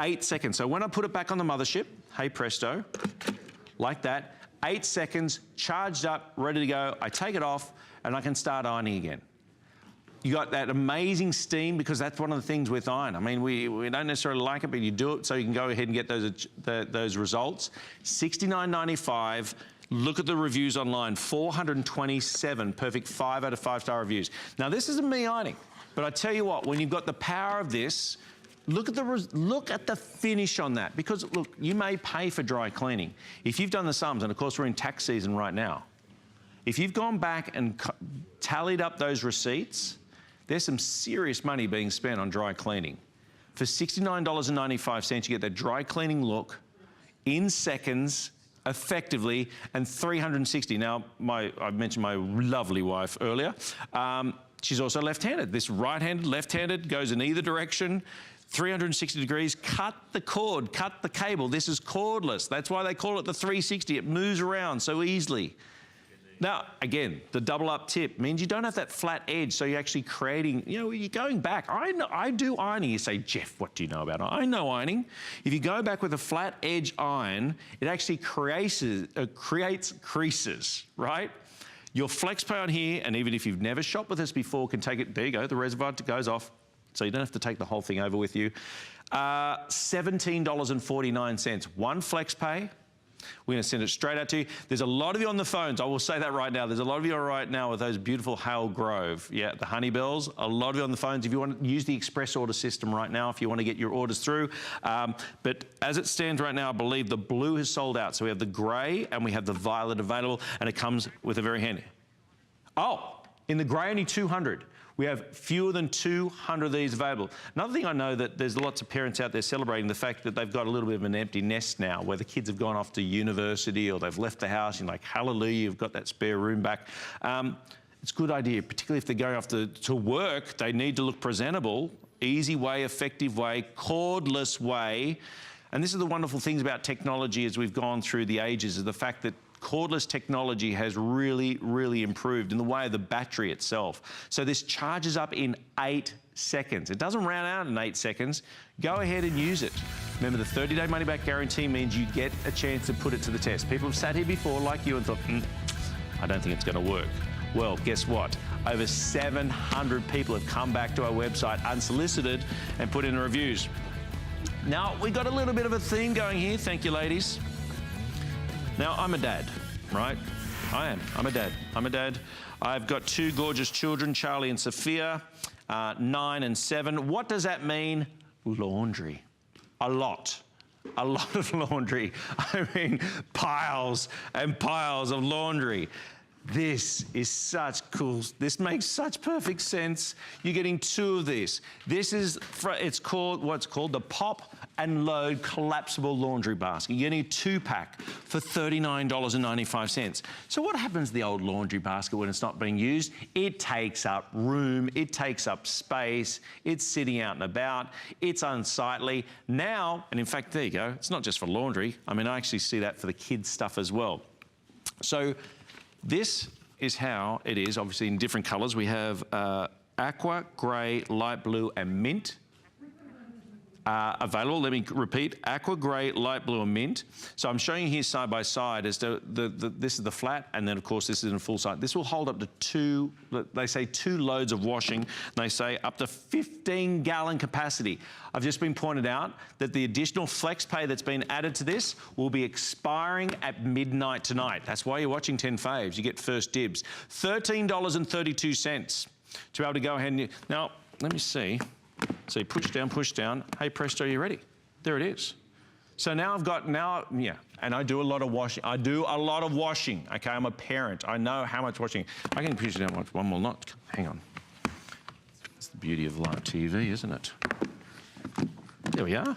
8 seconds. So when I put it back on the mothership, hey presto, like that, 8 seconds, charged up, ready to go. I take it off and I can start ironing again. You got that amazing steam, because that's one of the things with iron. I mean, we don't necessarily like it, but you do it so you can go ahead and get those results. $69.95. Look at the reviews online. 427 perfect 5 out of 5-star reviews. Now, this isn't me ironing, but I tell you what, when you've got the power of this, look at the finish on that. Because look, you may pay for dry cleaning. If you've done the sums, and of course we're in tax season right now, if you've gone back and tallied up those receipts, there's some serious money being spent on dry cleaning. For $69.95, you get that dry cleaning look in seconds, effectively, and 360. Now, I mentioned my lovely wife earlier. She's also left-handed. This right-handed, left-handed, goes in either direction. 360 degrees, cut the cord, cut the cable. This is cordless. That's why they call it the 360. It moves around so easily. Now, again, the double-up tip means you don't have that flat edge, so you're actually creating, you know, you're going back. I do ironing. You say, Jeff, what do you know about ironing? I know ironing. If you go back with a flat edge iron, it actually creates creases, right? Your flex pay on here, and even if you've never shopped with us before, can take it, there you go, the reservoir goes off, so you don't have to take the whole thing over with you. $17.49, one flex pay. We're going to send it straight out to you. There's a lot of you on the phones. I will say that right now. There's a lot of you right now with those beautiful Hale Grove. Yeah, the Honeybells. A lot of you on the phones. If you want to use the express order system right now, if you want to get your orders through. But as it stands right now, I believe the blue has sold out. So we have the grey and we have the violet available, and it comes with a very handy. Oh, in the grey, only 200. We have fewer than 200 of these available. Another thing I know, that there's lots of parents out there celebrating the fact that they've got a little bit of an empty nest now, where the kids have gone off to university or they've left the house, and like, hallelujah, you've got that spare room back. It's a good idea, particularly if they're going off to work, they need to look presentable. Easy way, effective way, cordless way. And this is the wonderful things about technology as we've gone through the ages, is the fact that cordless technology has really, really improved in the way of the battery itself. So this charges up in 8 seconds. It doesn't run out in 8 seconds. Go ahead and use it. Remember, the 30-day money-back guarantee means you get a chance to put it to the test. People have sat here before, like you, and thought, I don't think it's going to work. Well, guess what? Over 700 people have come back to our website unsolicited and put in reviews. Now, we've got a little bit of a theme going here. Thank you, ladies. Now, I'm a dad, right? I am. I'm a dad. I've got 2 gorgeous children, Charlie and Sophia, 9 and 7. What does that mean? Laundry. A lot of laundry. I mean, piles and piles of laundry. This is such cool. This makes such perfect sense. You're getting 2 of this. This is, it's called, what's called the Pop and Load Collapsible Laundry Basket. You're getting a 2-pack for $39.95. So what happens to the old laundry basket when it's not being used? It takes up room, it takes up space, it's sitting out and about, it's unsightly. Now, and in fact, there you go, it's not just for laundry. I mean, I actually see that for the kids' stuff as well. So this is how it is, obviously in different colours. We have aqua, grey, light blue and mint available. Let me repeat, aqua, grey, light blue and mint. So I'm showing you here side by side as to this is the flat, and then of course this is in full size. This will hold up to 2, they say 2 loads of washing, and they say up to 15-gallon capacity. I've just been pointed out that the additional flex pay that's been added to this will be expiring at midnight tonight. That's why you're watching 10 Faves. You get first dibs. $13.32 to be able to go ahead and... Now, let me see. So you push down. Hey, presto, you ready? There it is. So now I've got, yeah, and I do a lot of washing. Okay, I'm a parent. I know how much washing. I can push it down, one will not. Hang on. It's the beauty of live TV, isn't it? There we are.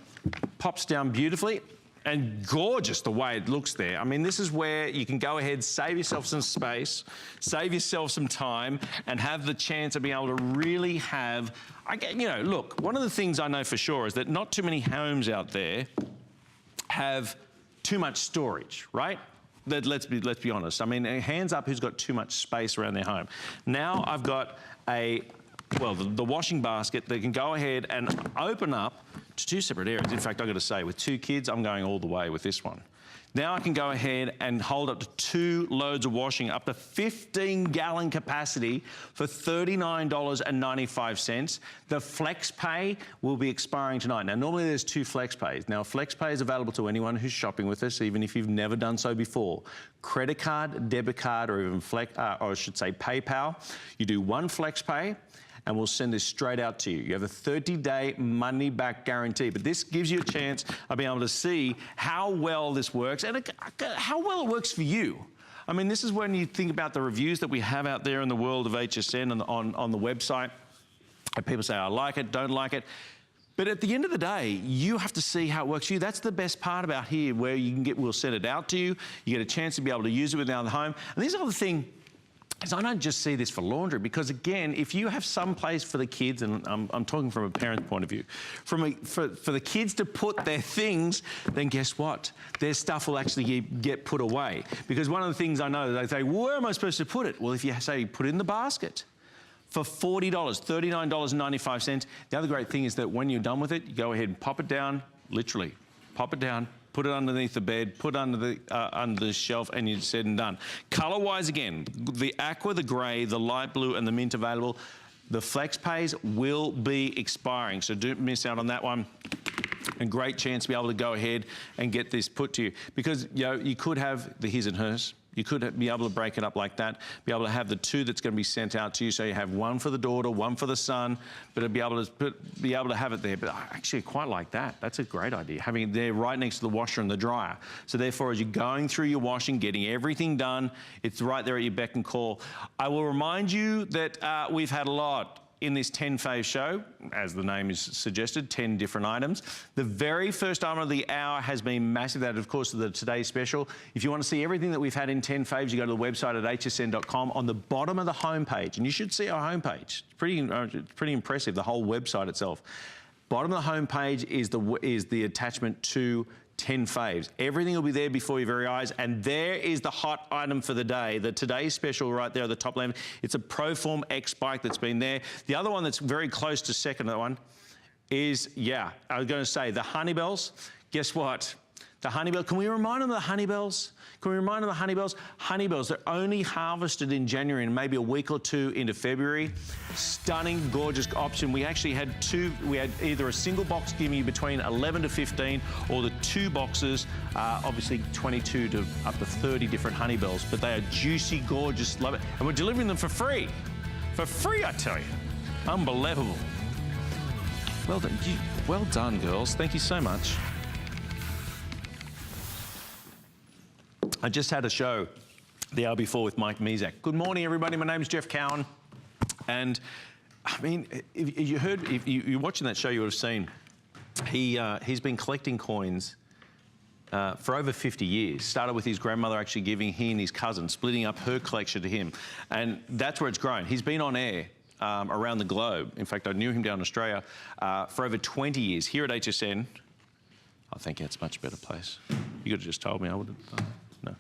Pops down beautifully. And gorgeous the way it looks there. I mean, this is where you can go ahead, save yourself some space, save yourself some time, and have the chance of being able to really have, you know, look, one of the things I know for sure is that not too many homes out there have too much storage, right? Let's be honest. I mean, hands up who's got too much space around their home. Now I've got the washing basket that can go ahead and open up to two separate areas. In fact, I've got to say, with two kids, I'm going all the way with this one. Now I can go ahead and hold up to 2 loads of washing, up to 15-gallon capacity for $39.95. The Flex Pay will be expiring tonight. Now, normally there's 2 Flex Pays. Now, Flex Pay is available to anyone who's shopping with us, even if you've never done so before. Credit card, debit card, or even or I should say PayPal. You do 1 Flex Pay, and we'll send this straight out to you. You have a 30-day money-back guarantee, but this gives you a chance of being able to see how well this works and how well it works for you. I mean, this is when you think about the reviews that we have out there in the world of HSN and on the website. And people say, I like it, don't like it. But at the end of the day, you have to see how it works for you. That's the best part about here, where you can we'll send it out to you. You get a chance to be able to use it within the home. And this is the other thing. I don't just see this for laundry, because again, if you have some place for the kids, and I'm talking from a parent's point of view, for the kids to put their things, then guess what? Their stuff will actually get put away. Because one of the things I know, they say, where am I supposed to put it? Well, if you say put it in the basket for $40, $39.95. The other great thing is that when you're done with it, you go ahead and pop it down, literally, pop it down, put it underneath the bed, put it under the shelf, and you're said and done. Color-wise, again, the aqua, the grey, the light blue, and the mint available. The Flex Pays will be expiring, so don't miss out on that one. And great chance to be able to go ahead and get this put to you. Because, you know, you could have the his and hers. You could be able to break it up like that, be able to have the 2 that's going to be sent out to you. So you have 1 for the daughter, 1 for the son, but be able to have it there. But I actually quite like that. That's a great idea, having it there right next to the washer and the dryer. So therefore, as you're going through your washing, getting everything done, it's right there at your beck and call. I will remind you that we've had a lot in this 10 Fave show, as the name is suggested, 10 different items. The very first item of the hour has been massive. That, of course, is the Today Special. If you want to see everything that we've had in 10 Faves, you go to the website at hsn.com. On the bottom of the homepage, and you should see our homepage. It's pretty impressive, the whole website itself. Bottom of the homepage is the attachment to 10 Faves. Everything will be there before your very eyes, and there is the hot item for the day, the Today Special right there at the top left. It's a Proform X bike that's been there. The other one that's very close to second, that one, is, I was going to say, the Honeybells. Guess what? The Honeybell, can we remind them of the Honeybells? Can we remind them of the Honeybells? Honeybells, they're only harvested in January and maybe a week or 2 into February. Stunning, gorgeous option. We actually had 2, we had either a single box giving you between 11 to 15, or the 2 boxes, obviously 22 to up to 30 different Honeybells, but they are juicy, gorgeous, love it. And we're delivering them for free. For free, I tell you. Unbelievable. Well done, girls. Thank you so much. I just had a show the hour before with Mike Mezak. Good morning, everybody. My name is Jeff Cowan. And, I mean, if you're watching that show, you would have seen he's been collecting coins for over 50 years. Started with his grandmother actually giving he and his cousin, splitting up her collection to him. And that's where it's grown. He's been on air around the globe. In fact, I knew him down in Australia for over 20 years. Here at HSN, I think it's a much better place. You could have just told me, I would have. No.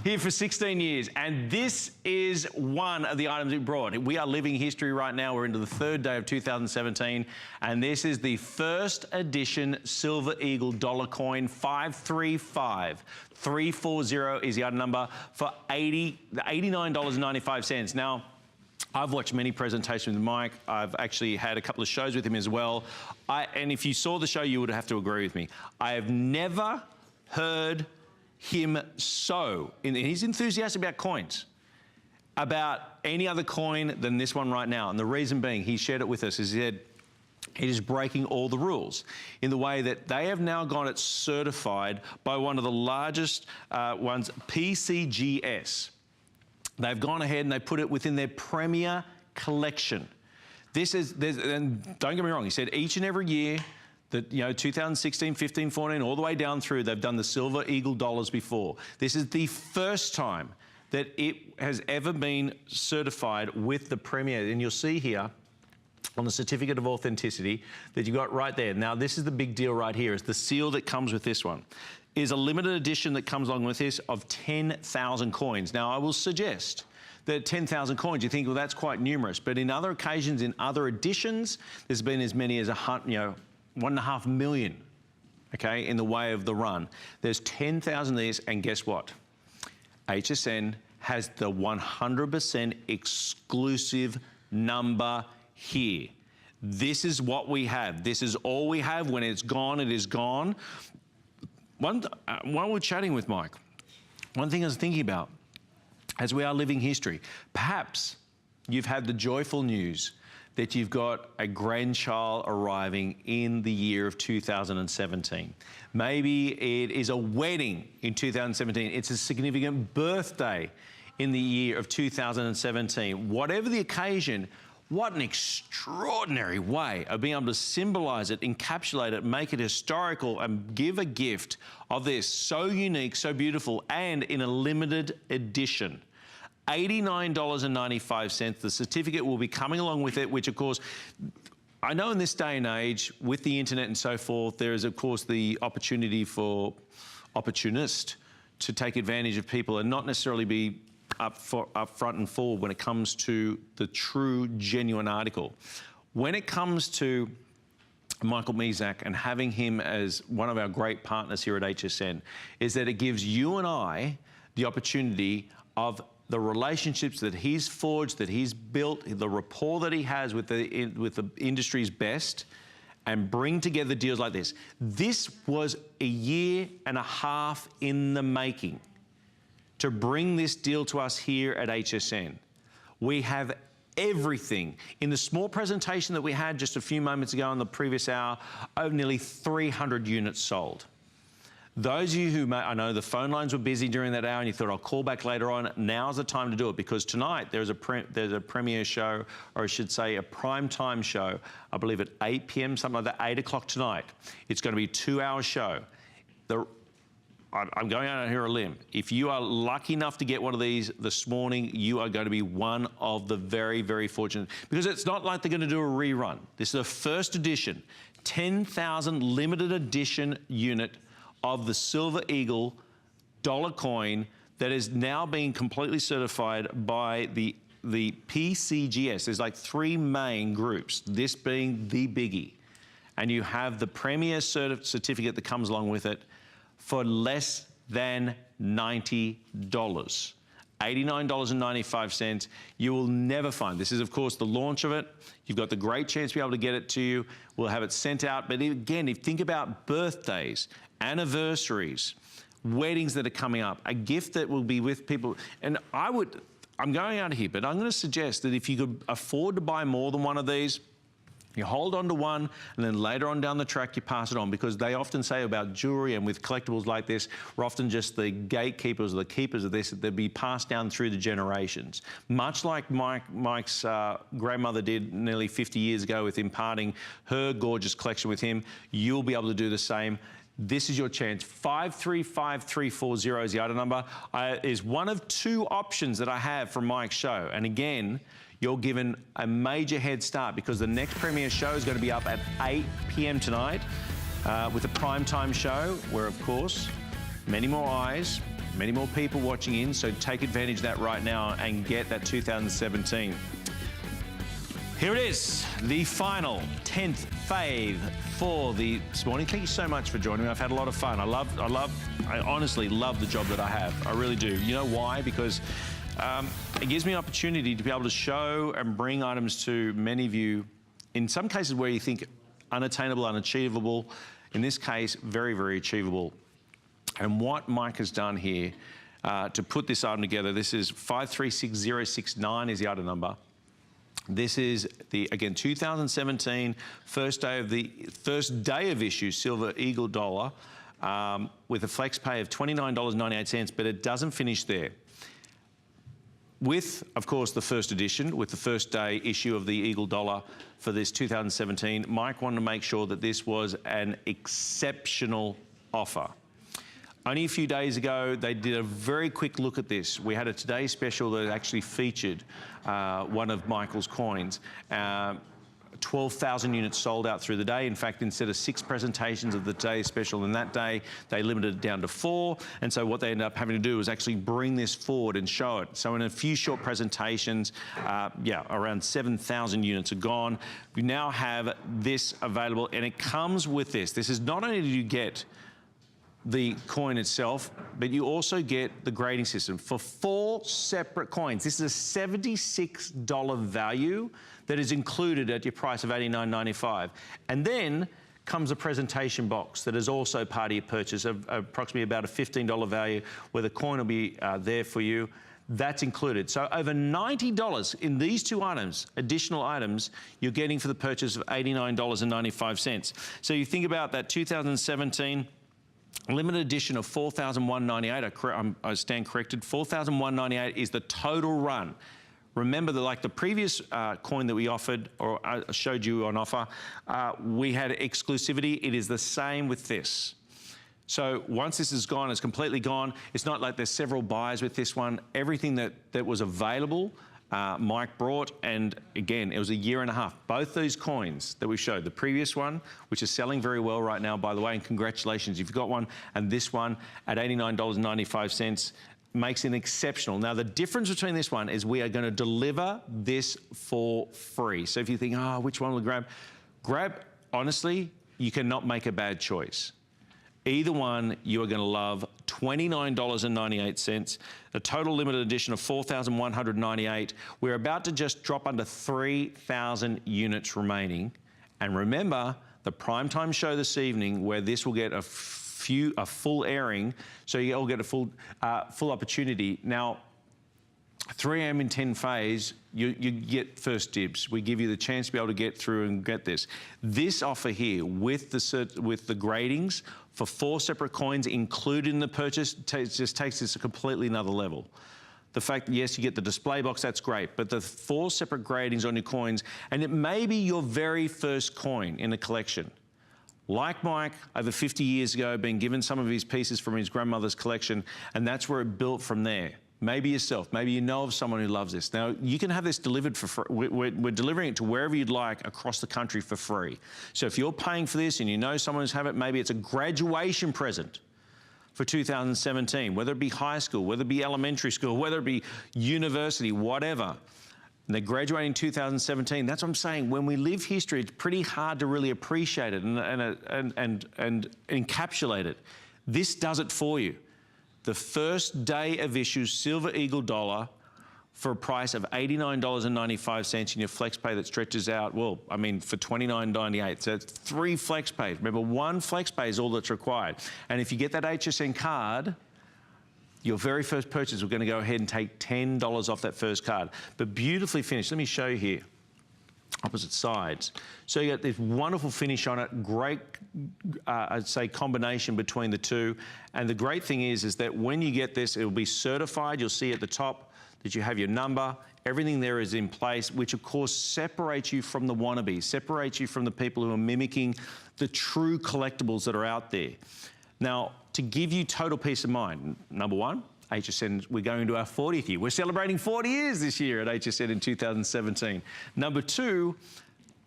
Here for 16 years, and this is one of the items we brought. We are living history right now. We're into the 3rd day of 2017, and this is the first edition Silver Eagle dollar coin, 535. 340 is the item number for $89.95. Now, I've watched many presentations with Mike. I've actually had a couple of shows with him as well. And if you saw the show, you would have to agree with me. I have never heard him and he's enthusiastic about coins, about any other coin than this one right now. And the reason being, he shared it with us, is he said it is breaking all the rules in the way that they have now got it certified by one of the largest ones, PCGS. They've gone ahead and they put it within their premier collection. And don't get me wrong, he said each and every year, that, 2016, 15, 14, all the way down through, they've done the Silver Eagle dollars before. This is the first time that it has ever been certified with the Premier. And you'll see here on the certificate of authenticity that you got right there. Now, this is the big deal right here, is the seal that comes with this one. Is a limited edition that comes along with this of 10,000 coins. Now, I will suggest that 10,000 coins, you think, well, that's quite numerous. But in other occasions, in other editions, there's been as many as 1.5 million, okay, in the way of the run. There's 10,000 of these, and guess what? HSN has the 100% exclusive number here. This is what we have. This is all we have. When it's gone, it is gone. While we're chatting with Mike, one thing I was thinking about, as we are living history, perhaps you've had the joyful news that you've got a grandchild arriving in the year of 2017. Maybe it is a wedding in 2017. It's a significant birthday in the year of 2017. Whatever the occasion, what an extraordinary way of being able to symbolize it, encapsulate it, make it historical, and give a gift of this so unique, so beautiful, and in a limited edition. $89.95. The certificate will be coming along with it, which, of course, I know in this day and age, with the internet and so forth, there is, of course, the opportunity for opportunists to take advantage of people and not necessarily be up front and forward when it comes to the true, genuine article. When it comes to Michael Mezak and having him as one of our great partners here at HSN, is that it gives you and I the opportunity of the relationships that he's forged, that he's built, the rapport that he has with the industry's best, and bring together deals like this. This was a year and a half in the making to bring this deal to us here at HSN. We have everything. In the small presentation that we had just a few moments ago in the previous hour, over nearly 300 units sold. Those of you who I know the phone lines were busy during that hour and you thought, I'll call back later on, now's the time to do it, because tonight there's a premiere show, or I should say a prime time show, I believe at 8 p.m., something like that, 8 o'clock tonight. It's going to be a 2-hour show. I'm going out here on a limb. If you are lucky enough to get one of these this morning, you are going to be one of the very, very fortunate, because it's not like they're going to do a rerun. This is the first edition, 10,000 limited edition unit of the Silver Eagle dollar coin that is now being completely certified by the PCGS. There's like 3 main groups, this being the biggie. And you have the Premier certificate that comes along with it for less than $90. $89.95. You will never find. This is, of course, the launch of it. You've got the great chance to be able to get it to you. We'll have it sent out. But again, if you think about birthdays, anniversaries, weddings that are coming up, a gift that will be with people. And I'm going out here, but I'm going to suggest that if you could afford to buy more than one of these, you hold on to one, and then later on down the track, you pass it on, because they often say about jewelry and with collectibles like this, we're often just the gatekeepers or the keepers of this, that they'll be passed down through the generations. Much like Mike's grandmother did nearly 50 years ago with imparting her gorgeous collection with him, you'll be able to do the same. This is your chance. 535340 is the item number. Is one of 2 options that I have from Mike's show. And again, you're given a major head start, because the next premiere show is going to be up at 8 p.m. tonight with a primetime show where, of course, many more eyes, many more people watching in. So take advantage of that right now and get that 2017. Here it is, the final 10th fave for this morning. Thank you so much for joining me. I've had a lot of fun. I honestly love the job that I have. I really do. You know why? Because it gives me an opportunity to be able to show and bring items to many of you, in some cases where you think unattainable, unachievable. In this case, very, very achievable. And what Mike has done here to put this item together, this is 536069 is the item number. This is the, again, 2017 first day of issue Silver Eagle dollar with a flex pay of $29.98, but it doesn't finish there. with, of course, the first edition, with the first day issue of the Eagle Dollar for this 2017, Mike wanted to make sure that this was an exceptional offer. Only a few days ago, they did a very quick look at this. We had a Today special that actually featured one of Michael's coins. 12,000 units sold out through the day. In fact, instead of 6 presentations of the Today special in that day, they limited it down to 4. And so what they ended up having to do was actually bring this forward and show it. So in a few short presentations, around 7,000 units are gone. We now have this available, and it comes with this. This is not only do you get the coin itself, but you also get the grading system for 4 separate coins. This is a $76 value that is included at your price of $89.95. And then comes a presentation box that is also part of your purchase of approximately about a $15 value, where the coin will be there for you. That's included. So over $90 in these 2 items, additional items, you're getting for the purchase of $89.95. So you think about that 2017 limited edition of 4,198. I stand corrected. 4,198 is the total run. Remember that, like the previous coin that we offered, or I showed you on offer, we had exclusivity. It is the same with this. So once this is gone, it's completely gone. It's not like there's several buys with this one. Everything that was available, Mike brought, and again, it was a year and a half. Both these coins that we showed, the previous one, which is selling very well right now, by the way, and congratulations if you've got one, and this one at $89.95 makes it exceptional. Now, the difference between this one is we are going to deliver this for free. So if you think, which one will grab, honestly, you cannot make a bad choice. Either one you are going to love. $29.98, a total limited edition of 4,198. We're about to just drop under 3,000 units remaining. And remember, the primetime show this evening, where this will get a full airing, so you'll get a full opportunity. Now, 3 a.m. in 10 phase, you get first dibs. We give you the chance to be able to get through and get this. This offer here with the gradings for 4 separate coins included in the purchase just takes this to a completely another level. The fact that, yes, you get the display box, that's great, but the 4 separate gradings on your coins, and it may be your very first coin in the collection. Like Mike, over 50 years ago, being given some of his pieces from his grandmother's collection, and that's where it built from there. Maybe yourself, maybe you know of someone who loves this. Now, you can have this delivered for free. We're delivering it to wherever you'd like across the country for free. So if you're paying for this and you know someone who's have it, maybe it's a graduation present for 2017, whether it be high school, whether it be elementary school, whether it be university, whatever. And they're graduating in 2017. That's what I'm saying. When we live history, it's pretty hard to really appreciate it and encapsulate it. This does it for you. The first day of issue Silver Eagle Dollar for a price of $89.95 in your FlexPay that stretches out, well, I mean, for $29.98. So it's 3 FlexPays. Remember, 1 FlexPay is all that's required. And if you get that HSN card, your very first purchase, we're going to go ahead and take $10 off that first card. But beautifully finished. Let me show you here. Opposite sides. So you got this wonderful finish on it, great, I'd say, combination between the two. And the great thing is that when you get this, it will be certified. You'll see at the top that you have your number. Everything there is in place, which of course separates you from the wannabes, separates you from the people who are mimicking the true collectibles that are out there. Now, to give you total peace of mind, number one, HSN, we're going to our 40th year. We're celebrating 40 years this year at HSN in 2017. Number two,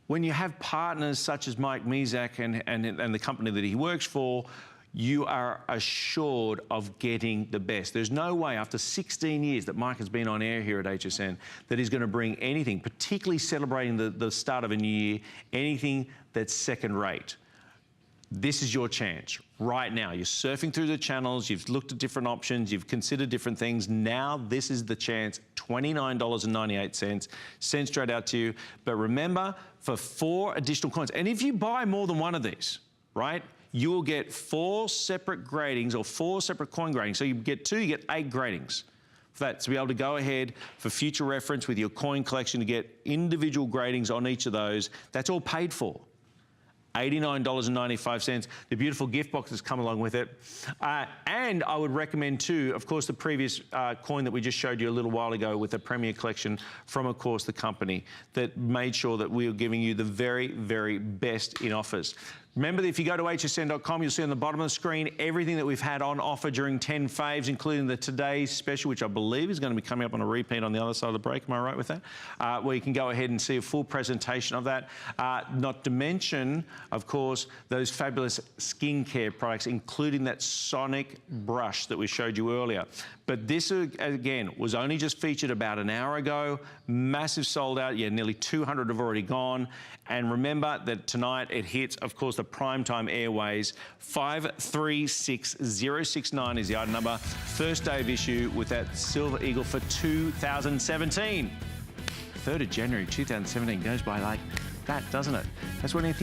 when you have partners such as Mike Mezak and the company that he works for, you are assured of getting the best. There's no way after 16 years that Mike has been on air here at HSN that he's going to bring anything, particularly celebrating the start of a new year, anything that's second rate. This is your chance right now. You're surfing through the channels, you've looked at different options, you've considered different things. Now this is the chance, $29.98, sent straight out to you. But remember, for 4 additional coins, and if you buy more than one of these, right, you will get 4 separate gradings or 4 separate coin gradings. So you get 2, you get 8 gradings. For that, to be able to go ahead for future reference with your coin collection to get individual gradings on each of those, that's all paid for. $89.95. The beautiful gift boxes come along with it. And I would recommend too, of course, the previous coin that we just showed you a little while ago with the Premier Collection from, of course, the company that made sure that we were giving you the very, very best in offers. Remember that if you go to hsn.com, you'll see on the bottom of the screen everything that we've had on offer during 10 faves, including the Today's Special, which I believe is going to be coming up on a repeat on the other side of the break. Am I right with that? Where you can go ahead and see a full presentation of that. Not to mention, of course, those fabulous skincare products, including that Sonic brush that we showed you earlier. But this, again, was only just featured about an hour ago. Massive sold out. Yeah, nearly 200 have already gone. And remember that tonight it hits, of course, the primetime airways. 536069 is the item number. First day of issue with that Silver Eagle for 2017. 3rd of January 2017 goes by like that, doesn't it? That's when anything